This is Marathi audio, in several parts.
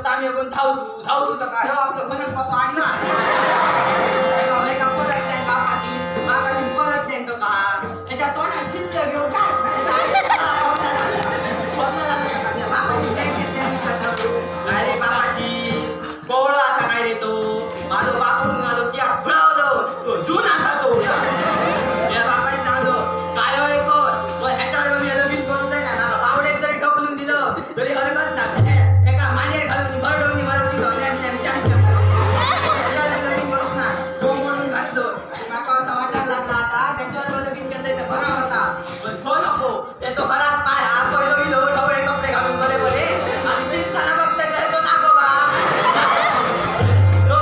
तामी कोण धावतू तर काय आपलं म्हणत कसं आणि ना का परत जाईल बापाशी परत जाईल तो का त्याच्या तोंडात शिल्लक घेऊन काय अरे बापाशी कोवळा असा काय रे तो माझं बापून माझं त्या फळवलं तो जून असा तो या बापाशी सांगतो काय होय कोण ह्याच्यावर लगीन करून जाईल ना बावडे जरी ढकलून दिलं तरी हरकत ना एका मांडीवर घालून भरडवणी भरवती लगीन करून ना तो म्हणून घातलो बापा असा वाटायला लागला आता त्याच्यावर लगीन केलंय तर बरा होता पण तो नको त्याचं घरात पाय पहिलं ढवळे कपडे घालून बरे बरे आणि पिंचाला बघताय तो नागोबा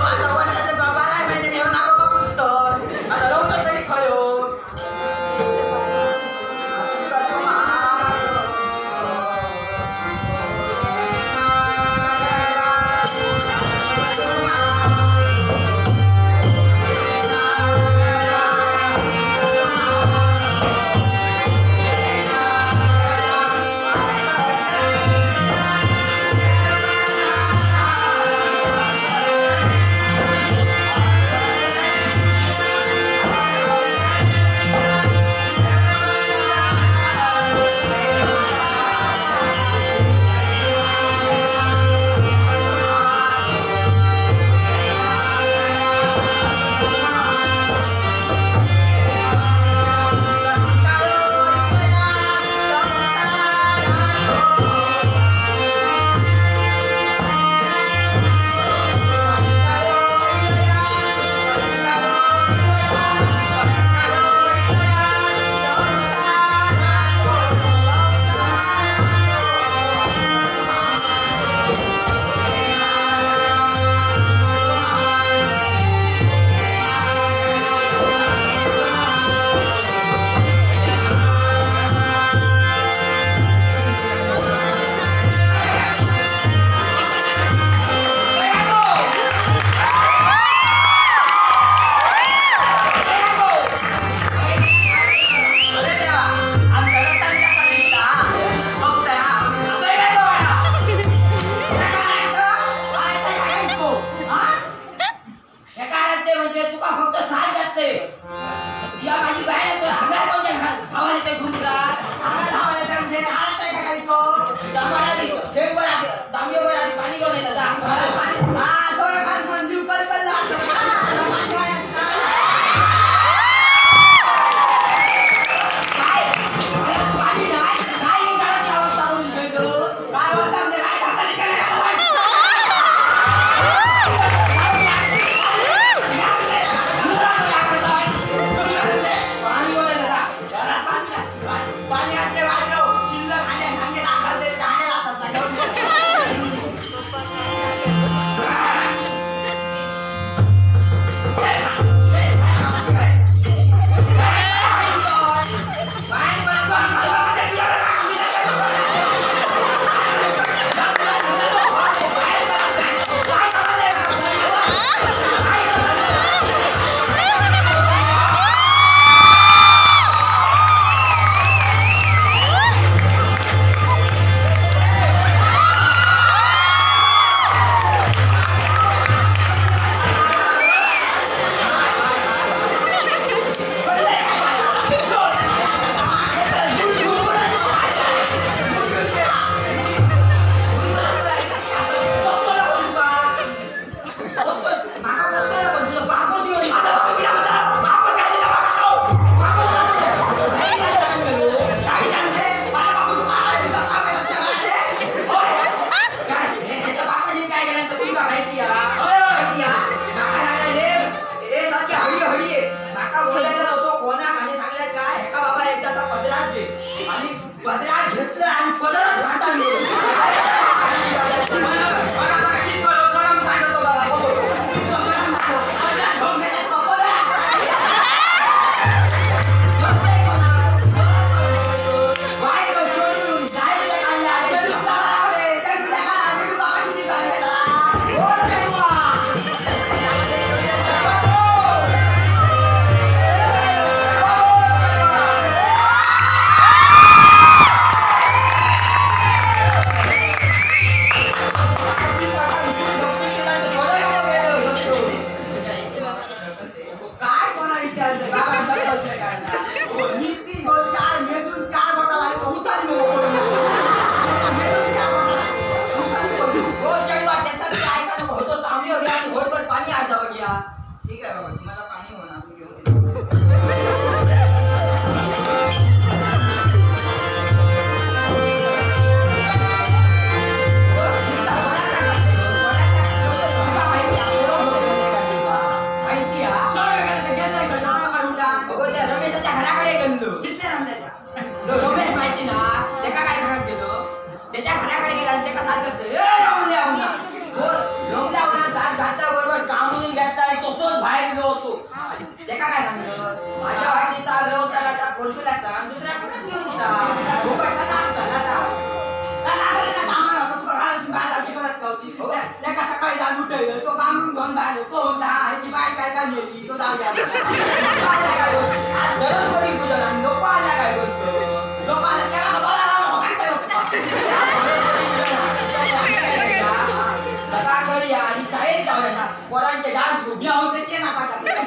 आता वर्षाचे बाबा नाही माहिती घेऊन नागोबा पुत्तर आता रवलं तरी खयो Ah! सांगा सरस्वती पूजन आणि लोक आल्या काय बोलतो लोकांना तेव्हा बोलायला सांगता कथा करूया आणि शाळेत जाऊया ना पोरांचे डान्स ग्रुप मी होते ते ना